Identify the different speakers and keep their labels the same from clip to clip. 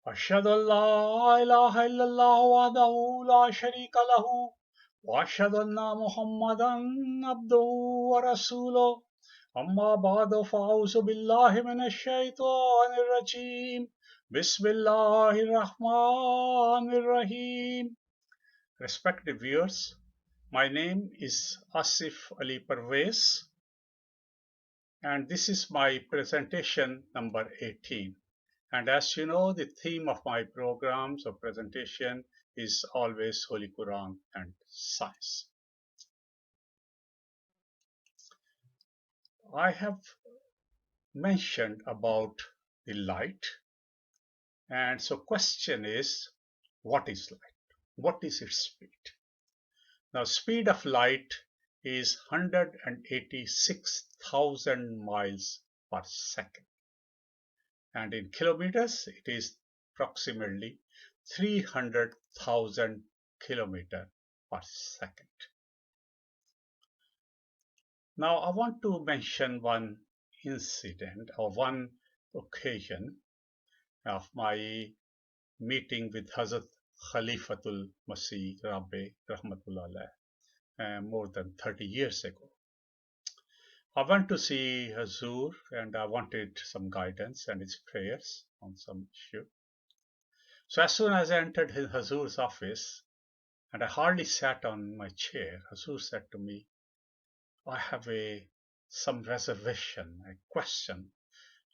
Speaker 1: أشهد أن لا إله إلا الله وحده لا شريك له وأشهد أن محمدا عبده ورسوله أما بعد فأعوذ بالله من الشيطان الرجيم بسم الله الرحمن الرحيم. Respected viewers, my name is Asif Ali Parvez and this is my presentation number 18. And as you know, the theme of my programs or presentation is always Holy Quran and science. I have mentioned about the light, and so question is, what is light? What is its speed? Now, speed of light is 186,000 miles per second, and in kilometers, it is approximately 300,000 kilometers per second. Now, I want to mention one incident or one occasion of my meeting with Hazrat Khalifatul Masih Rabbi Rahmatullah more than 30 years ago. I went to see Hazur and I wanted some guidance and his prayers on some issue. So as soon as I entered Hazur's office and I hardly sat on my chair, Hazur said to me, I have some reservation, a question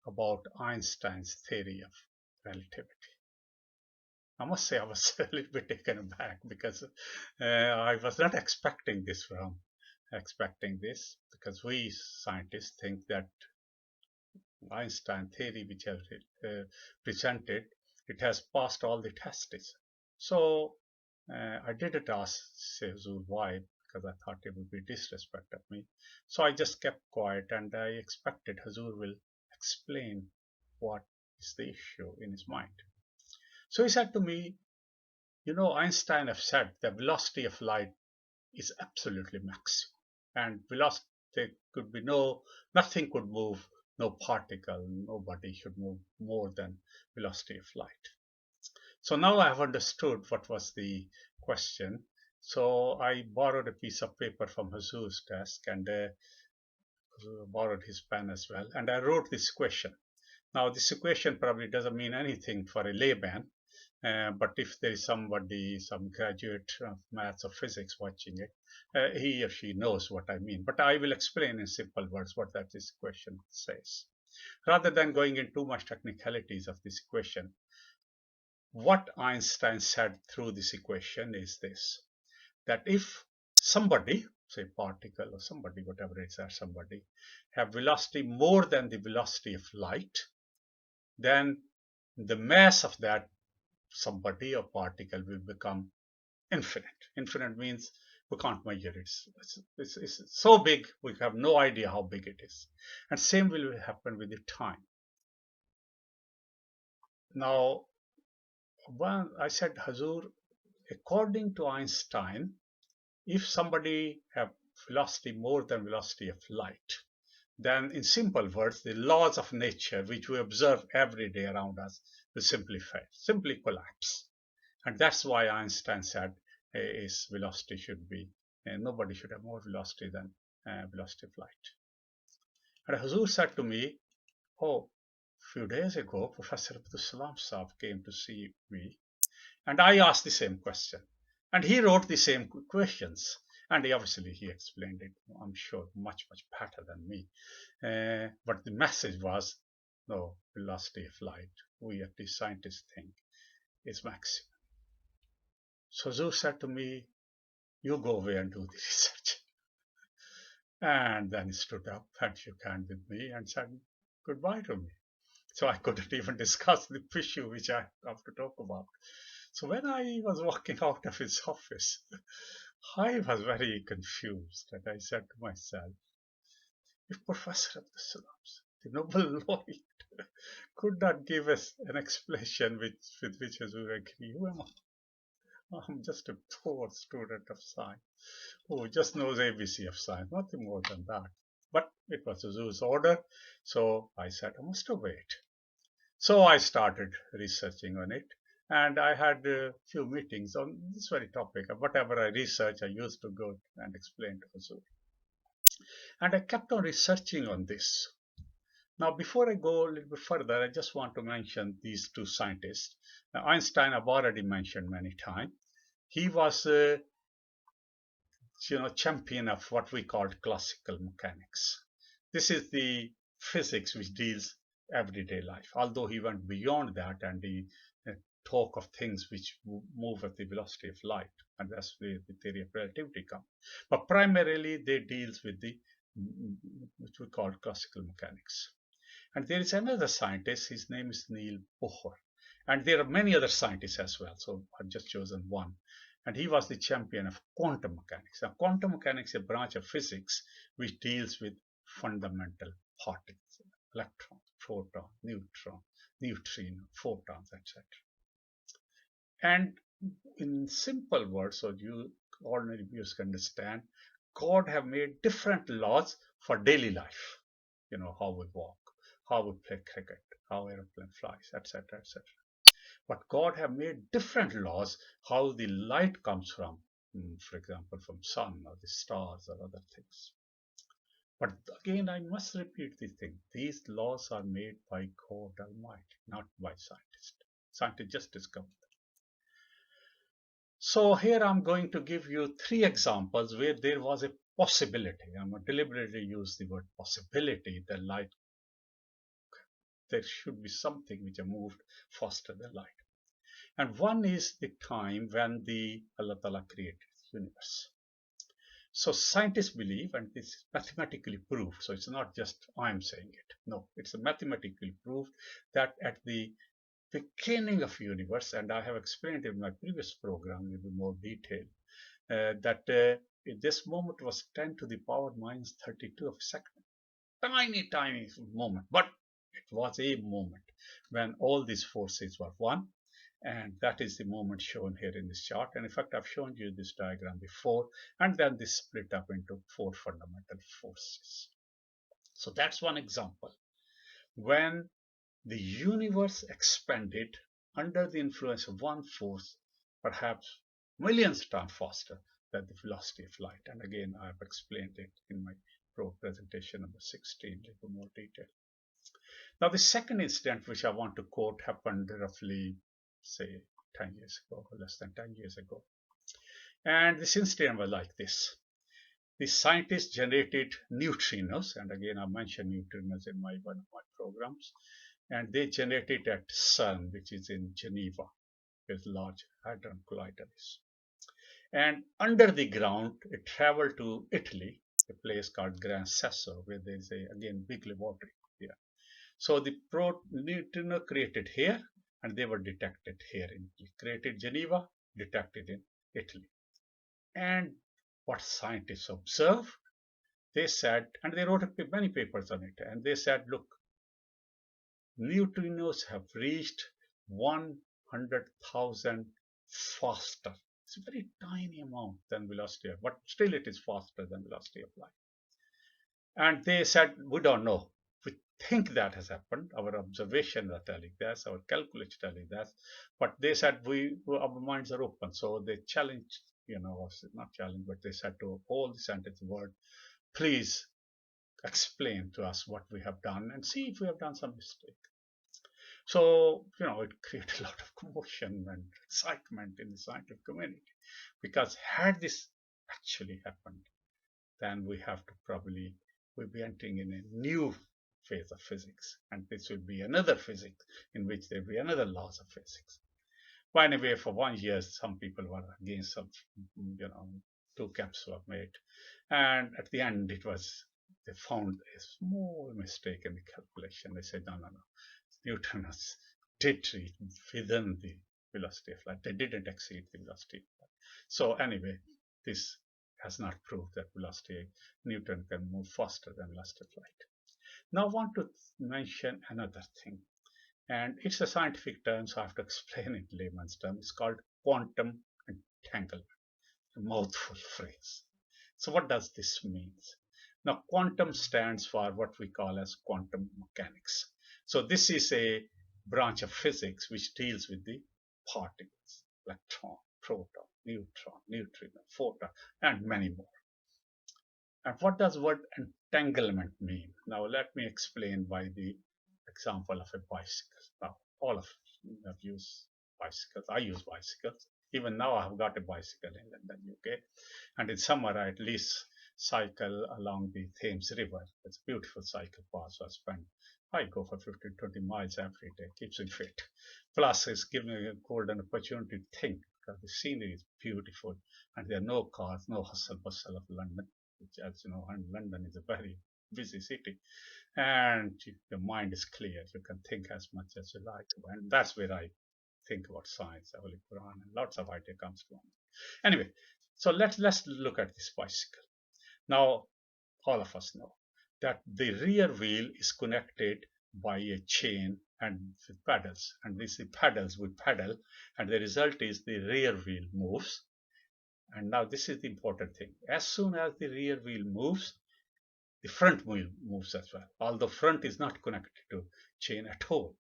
Speaker 1: about Einstein's theory of relativity. I must say I was a little bit taken aback because I was not expecting this because we scientists think that Einstein theory which has presented, it has passed all the tests. So I didn't ask Sezul why because I thought it would be disrespect of me. So I just kept quiet and I expected Hazur will explain what is the issue in his mind. So he said to me, you know, Einstein have said the velocity of light is absolutely maximum. And velocity could be nothing could move, no particle, nobody should move more than velocity of light. So now I have understood what was the question. So I borrowed a piece of paper from Hazur's desk and borrowed his pen as well. And I wrote this question. Now, this equation probably doesn't mean anything for a layman, but if there is somebody, some graduate of maths or physics watching it, he or she knows what I mean. But I will explain in simple words what that this equation says. Rather than going into too much technicalities of this equation, what Einstein said through this equation is this, that if somebody, say particle or somebody, whatever it is, or somebody, have velocity more than the velocity of light, then the mass of that somebody or particle will become infinite. Infinite means we can't measure it. It's so big, we have no idea how big it is. And same will happen with the time. Now, I said, Hazur, according to Einstein, if somebody have velocity more than velocity of light, then in simple words, the laws of nature, which we observe every day around us, will simply collapse. And that's why Einstein said his velocity should be, nobody should have more velocity than velocity of light. And Hazur said to me, oh, a few days ago, Professor Abdul Salam Saab came to see me, and I asked the same question. And he wrote the same questions. And obviously he explained it, I'm sure, much, much better than me. But the message was, no, velocity of light, we at the scientists think, is maximum. So Zoo said to me, you go away and do the research. And then he stood up and shook hands with me and said goodbye to me. So I couldn't even discuss the issue which I have to talk about. So when I was walking out of his office, I was very confused and I said to myself, if Professor Abdul Salam, the Nobel laureate, could not give us an explanation with which Hazur agree, who am I? I'm just a poor student of science who just knows ABC of science, nothing more than that. But it was Hazur's order, so I said I must obey it. So I started researching on it, and I had a few meetings on this very topic. Whatever I research, I used to go and explain to Azure. And I kept on researching on this. Now, before I go a little bit further, I just want to mention these two scientists. Now, Einstein, I've already mentioned many times. He was a champion of what we call classical mechanics. This is the physics which deals everyday life. Although he went beyond that and he talk of things which move at the velocity of light, and that's where the theory of relativity comes. But primarily, they deals with the which we call classical mechanics. And there is another scientist, his name is Neil Bohr. And there are many other scientists as well, so I've just chosen one. And he was the champion of quantum mechanics. Now, quantum mechanics is a branch of physics which deals with fundamental particles, electron, proton, neutron, neutrino, photons, etc. And in simple words, so you ordinary viewers can understand, God have made different laws for daily life. How we walk, how we play cricket, how airplane flies, etc., etc. But God have made different laws how the light comes from, for example, from sun or the stars or other things. But again, I must repeat the thing. These laws are made by God Almighty, not by scientists. Scientists just discovered them. So here I'm going to give you three examples where there was a possibility. I'm going to deliberately use the word possibility that light, there should be something which moved faster than light. And one is the time when the Allah Ta'ala created the universe. So scientists believe, and this is mathematically proved, so it's not just I'm saying it. No, it's mathematically proved that at the beginning of universe, and I have explained in my previous program in a little more detail, that this moment was 10 to the power minus 32 of a second. Tiny moment, but it was a moment when all these forces were one, and that is the moment shown here in this chart. And in fact, I've shown you this diagram before, and then this split up into four fundamental forces. So that's one example when the universe expanded under the influence of one force, perhaps millions of times faster than the velocity of light. And again, I've explained it in my presentation number 16 in a little more detail. Now, the second incident which I want to quote happened roughly, say, 10 years ago, or less than 10 years ago. And this incident was like this. The scientists generated neutrinos, and again, I mentioned neutrinos in one of my programs, and they generated at CERN, which is in Geneva, where the Large Hadron Collider is. And under the ground, it traveled to Italy, a place called Gran Sasso, where there is again big laboratory here. So the neutrino created here, and they were detected here in Italy. Created Geneva, detected in Italy. And what scientists observed, they said, and they wrote many papers on it, and they said, look, neutrinos have reached 100,000 faster. It's a very tiny amount than velocity, but still it is faster than velocity of light. And they said, we don't know. We think that has happened. Our observations are telling this, our calculations telling that. But they said our minds are open. So they challenged, not challenged, but they said to all the scientists in the world, please explain to us what we have done and see if we have done some mistake. So, it created a lot of commotion and excitement in the scientific community, because had this actually happened, then we'll be entering in a new phase of physics, and this will be another physics in which there will be another laws of physics. By anyway, for 1 year, some people were against some, two camps were made, and at the end, they found a small mistake in the calculation. They said, no, neutrinos did reach within the velocity of light. They didn't exceed the velocity of light. So anyway, this has not proved that neutron can move faster than velocity of light. Now I want to mention another thing, and it's a scientific term, so I have to explain it in layman's terms. It's called quantum entanglement, a mouthful phrase. So what does this mean? Now, quantum stands for what we call as quantum mechanics. So this is a branch of physics which deals with the particles, electron, proton, neutron, neutrino, photon, and many more. And what does word entanglement mean? Now let me explain by the example of a bicycle. Now all of you have used bicycles. I use bicycles. Even now I have got a bicycle in London, UK. And in summer I at least cycle along the Thames River. It's a beautiful cycle path. So I go for 15, 20 miles every day. Keeps me fit. Plus it's given me a golden opportunity to think because the scenery is beautiful and there are no cars, no hustle bustle of London, which, as you know, and London is a very busy city, and your mind is clear. You can think as much as you like, and that's where I think about science, the Holy Quran, and lots of idea comes from. Anyway, so let's look at this bicycle. Now, all of us know that the rear wheel is connected by a chain and with pedals, and these pedals we pedal, and the result is the rear wheel moves. And now this is the important thing. As soon as the rear wheel moves, the front wheel moves as well. Although front is not connected to chain at all.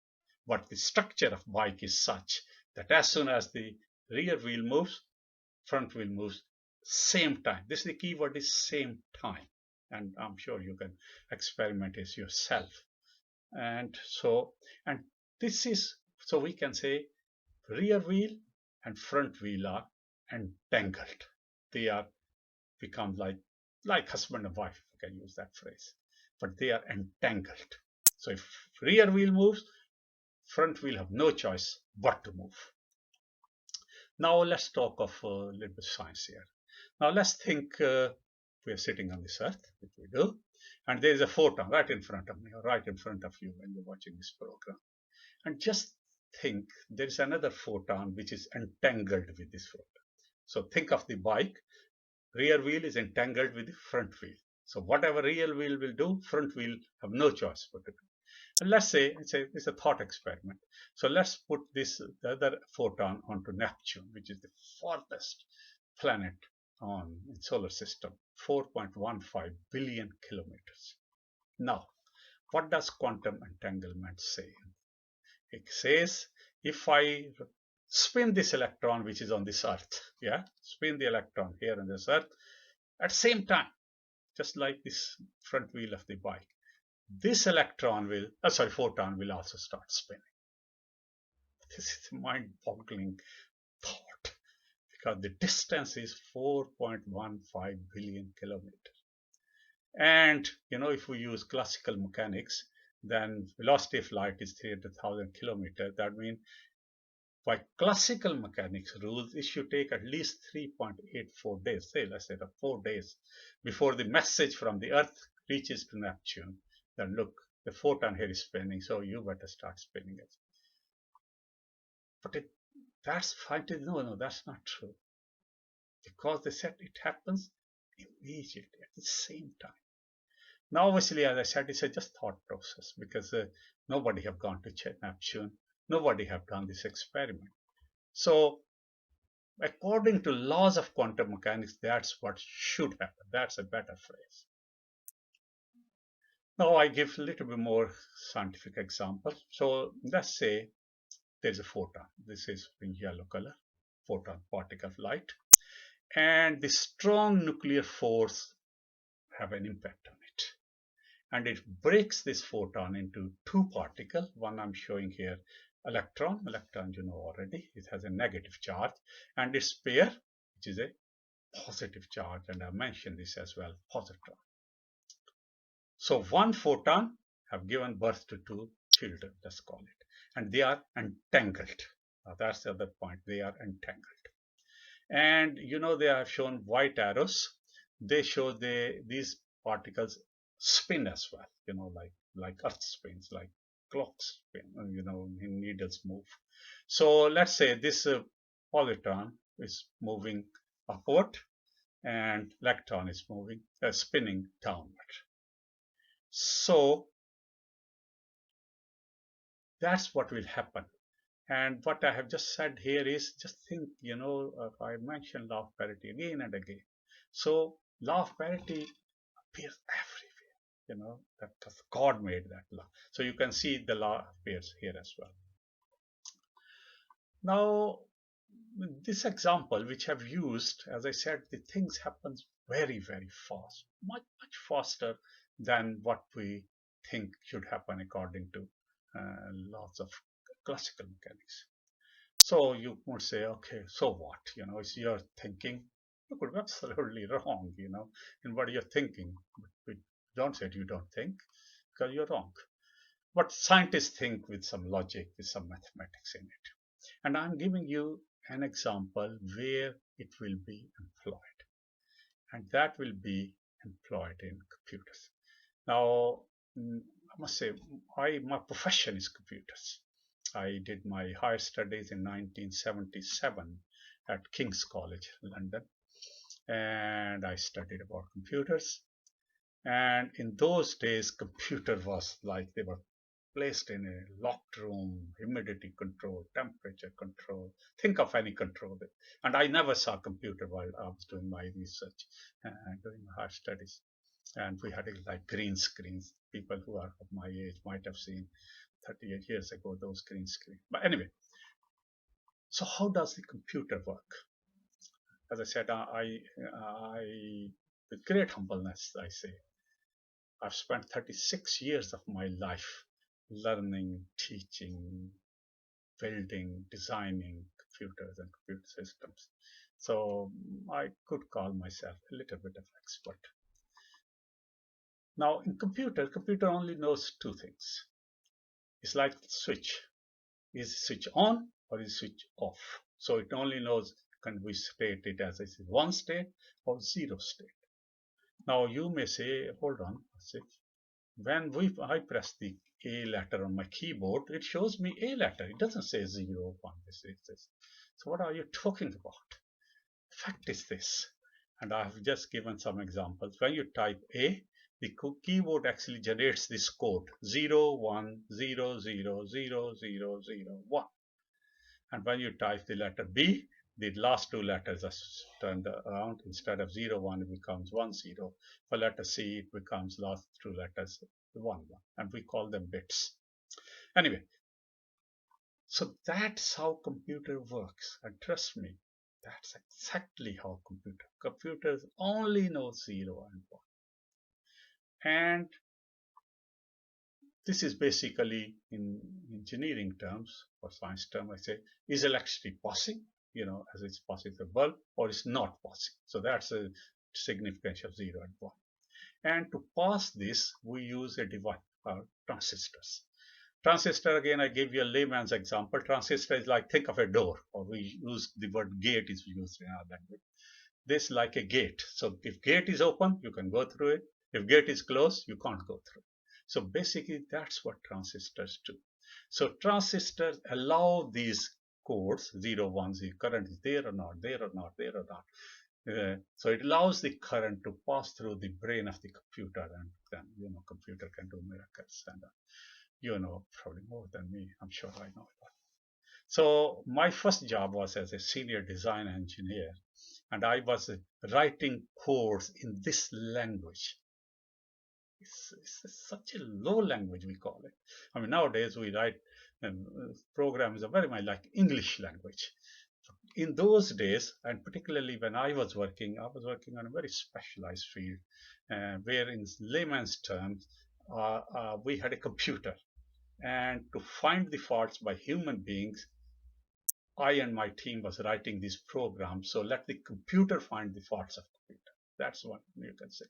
Speaker 1: But the structure of bike is such that as soon as the rear wheel moves, front wheel moves same time. This is the key word is same time. And I'm sure you can experiment it yourself. And and this is, so we can say rear wheel and front wheel are entangled. They are become like husband and wife, if I can use that phrase. But they are entangled. So if rear wheel moves, front wheel have no choice but to move. Now let's talk of a little bit of science here. Now let's think we are sitting on this earth, which we do, and there is a photon right in front of me or right in front of you when you're watching this program. And just think there is another photon which is entangled with this photon. So think of the bike. Rear wheel is entangled with the front wheel. So whatever rear wheel will do, front wheel have no choice but to do. And let's say it's a thought experiment. So let's put the other photon onto Neptune, which is the farthest planet on the solar system, 4.15 billion kilometers. Now, what does quantum entanglement say? It says if I spin this electron which is on this earth, yeah, spin the electron here on this earth at the same time, just like this front wheel of the bike, this electron will, photon will also start spinning. This is a mind-boggling thought because the distance is 4.15 billion kilometers. And if we use classical mechanics, then velocity of light is 300,000 kilometers. That means by classical mechanics rules, it should take at least 3.84 days, say let's say 4 days, before the message from the Earth reaches to Neptune. Then look, the photon here is spinning, so you better start spinning it. But that's fine. No, that's not true. Because they said it happens immediately at the same time. Now, obviously, as I said, it's just thought process because nobody have gone to Neptune. Nobody have done this experiment. So, according to laws of quantum mechanics, that's what should happen. That's a better phrase. Now, I give a little bit more scientific example. So, let's say there's a photon. This is in yellow color, photon, particle of light. And the strong nuclear force have an impact on it. And it breaks this photon into two particles. One I'm showing here, electron you know already, it has a negative charge, and its pair, which is a positive charge, and I mentioned this as well, positron. So one photon have given birth to two children, let's call it, and they are entangled. Now that's the other point, they are entangled. And they are shown white arrows. They show these particles spin as well, like earth spins, like clocks spin, needles move. So let's say this positron is moving upward and electron is moving spinning downward. So that's what will happen. And what I have just said here is, just think, I mentioned law of parity again and again. So law of parity appears everywhere, that because God made that law. So you can see the law appears here as well. Now, this example which I've used, as I said, the things happen very, very fast, much, much faster than what we think should happen according to laws of classical mechanics. So you would say, okay, so what? It's your thinking. You could be absolutely wrong, in what you're thinking. But we don't say you don't think because you're wrong. But scientists think with some logic, with some mathematics in it. And I'm giving you an example where it will be employed. And that will be employed in computers. Now, I must say, my profession is computers. I did my higher studies in 1977 at King's College, London, and I studied about computers. And in those days, computer was like they were placed in a locked room, humidity control, temperature control. Think of any control. And I never saw a computer while I was doing my research and doing my higher studies. And we had like green screens. People who are of my age might have seen 38 years ago those green screens. But anyway, so how does the computer work? As I said, with great humbleness, I say, I've spent 36 years of my life learning, teaching, building, designing computers and computer systems. So I could call myself a little bit of expert. Now in computer only knows two things. It's like the switch. Is it switch on or is it switch off? So it only knows, can we state it as one state or zero state. Now you may say, hold on, when I press the A letter on my keyboard, it shows me A letter. It doesn't say 0, 1, this. So what are you talking about? The fact is this, and I have just given some examples. When you type A, the keyboard actually generates this code 0, 1, 0, 0, 0, 0, 0, 0, 1. And when you type the letter B, the last two letters are turned around. Instead of 0, 1, it becomes 1, 0. For letter C, it becomes last two letters 1, 1. And we call them bits. Anyway, so that's how computer works. And trust me, that's exactly how computers only know 0 and 1. And this is basically, in engineering terms or science terms, I say, is electricity passing, as it's passing the bulb, or it's not passing. So that's a significance of 0 and 1. And to pass this, we use a device called transistors. Transistor, again, I gave you a layman's example. Transistor is like, think of a door, or we use the word gate is used in our language. This is like a gate. So if gate is open, you can go through it. If gate is closed, you can't go through. So basically, that's what transistors do. So transistors allow these codes, 0, 1, 0, current is there or not, there or not, there or not. So it allows the current to pass through the brain of the computer, and then, computer can do miracles. And probably more than me. I'm sure I know that. So my first job was as a senior design engineer, and I was writing codes in this language. It's such a low language, we call it. I mean, nowadays we write programs are very much like English language. In those days, and particularly when I was working on a very specialized field, where in layman's terms, we had a computer, and to find the faults by human beings, I and my team was writing these programs. So let the computer find the faults of computer. That's what you can say.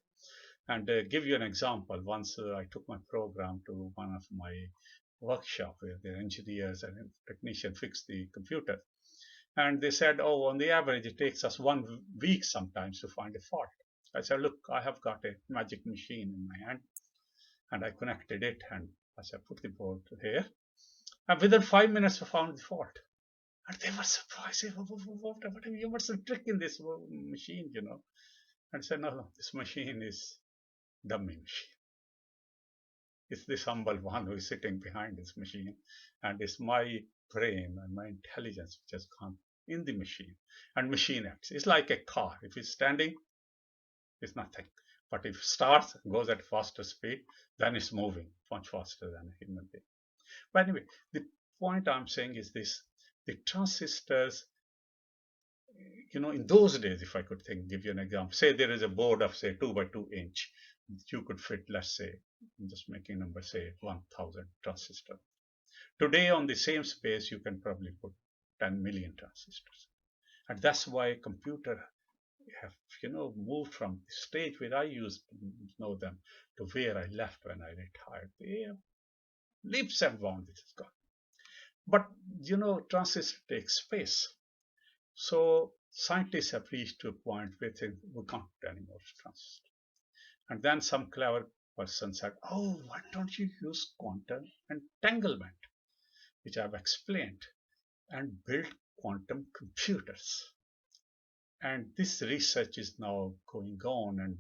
Speaker 1: And give you an example. Once I took my program to one of my workshop where the engineers and technicians fix the computer. And they said, oh, on the average, it takes us 1 week sometimes to find a fault. I said, look, I have got a magic machine in my hand. And I connected it, and I said, put the board here. And within 5 minutes, I found the fault. And they were surprised. What's the trick in this machine, And I said, no, this machine is dummy machine. It's this humble one who is sitting behind this machine. And it's my brain and my intelligence which has gone in the machine. And machine acts. It's like a car. If it's standing, it's nothing. But if it starts, goes at faster speed, then it's moving much faster than a human being. But anyway, the point I'm saying is this. the transistors, in those days, if I could give you an example, say there is a board of say 2 by 2 inch, you could fit, let's say, I'm just making a number, say 1000 transistors. Today on the same space, you can probably put 10 million transistors. And that's why computer have, moved from the stage where I used to know them to where I left when I retired. They have leaps and bounds it has gone. But, transistor takes space. So scientists have reached to a point where they, we can't put any more transistors. And then some clever person said, oh, why don't you use quantum entanglement, which I've explained, and build quantum computers. And this research is now going on, and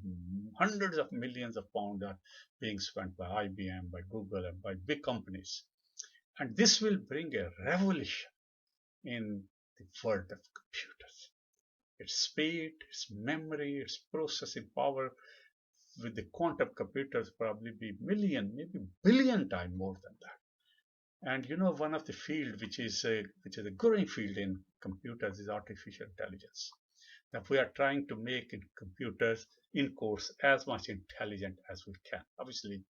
Speaker 1: hundreds of millions of pounds are being spent by IBM, by Google, and by big companies. And this will bring a revolution in the world of computers. Its speed, its memory, its processing power with the quantum computers probably be million, maybe billion times more than that. And one of the field which is a growing field in computers is artificial intelligence. That we are trying to make in computers in course as much intelligent as we can. Obviously,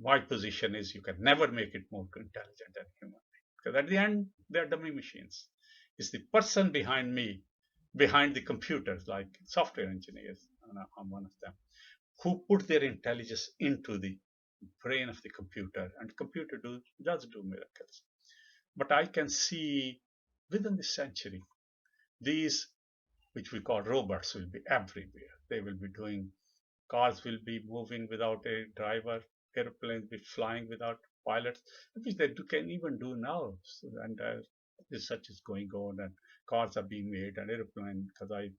Speaker 1: my position is you can never make it more intelligent than human, because at the end they're dummy machines. It's the person behind me, behind the computers, like software engineers, and I'm one of them, who put their intelligence into the brain of the computer, and computer does do miracles. But I can see within the century, these which we call robots will be everywhere. They will be doing, cars will be moving without a driver, airplanes be flying without pilots, which they can even do now. So, and research is going on, and cars are being made, and airplane, because I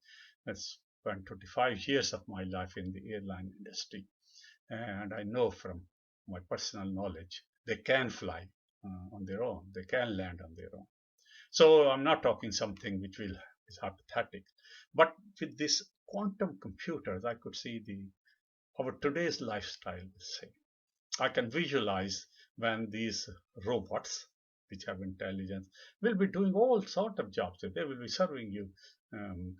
Speaker 1: spent 25 years of my life in the airline industry, and I know from my personal knowledge they can fly on their own, they can land on their own. So I'm not talking something which will is hypothetical, but with this quantum computers, I could see the our today's lifestyle is same. I can visualize when these robots, which have intelligence, will be doing all sort of jobs. They will be serving you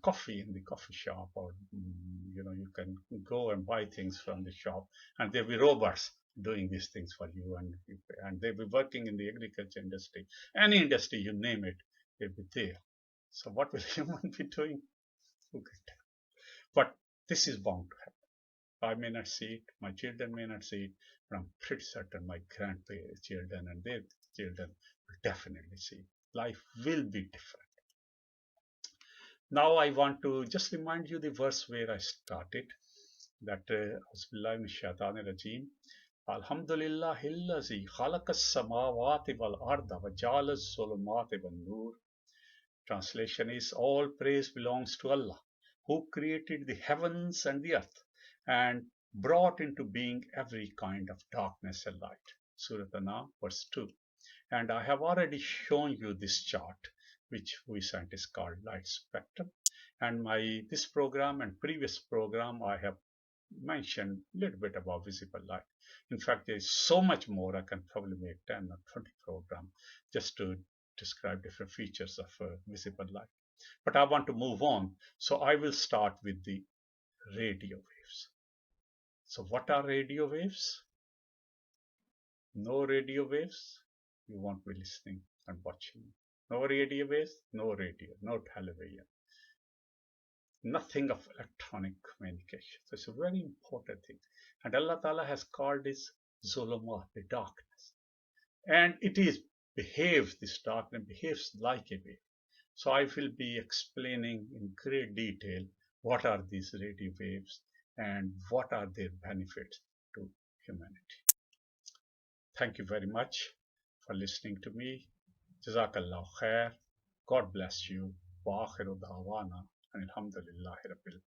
Speaker 1: coffee in the coffee shop, or you can go and buy things from the shop, and there will be robots doing these things for you, and they'll be working in the agriculture industry, any industry you name it, they'll be there. So what will human be doing? Who can tell? But this is bound to happen. I may not see it, my children may not see it, but I'm pretty certain my grandparents' children and their children will definitely see it. Life will be different. Now I want to just remind you the verse where I started, that Auzubillahi minash shaitanir rajeem. Alhamdulillahillazi khalaqas samawati wal arda wa ja'ala zulumati wan nur. Translation is, all praise belongs to Allah, who created the heavens and the earth and brought into being every kind of darkness and light. Surah An-Nahl, verse 2. And I have already shown you this chart, which we scientists call light spectrum. And this program and previous program, I have mentioned a little bit about visible light. In fact, there is so much more. I can probably make 10 or 20 programs just to describe different features of visible light. But I want to move on. So I will start with the radio waves. So what are radio waves? No radio waves, you won't be listening and watching. No radio waves, no radio, no television. Nothing of electronic communication. So it's a very important thing. And Allah Ta'ala has called this zulumat, the darkness. And this darkness behaves like a wave. So I will be explaining in great detail what are these radio waves and what are their benefits to humanity. Thank you very much for listening to me. Jazakallah khair. God bless you. Wa akhiru da'wana. Alhamdulillahi Rabbil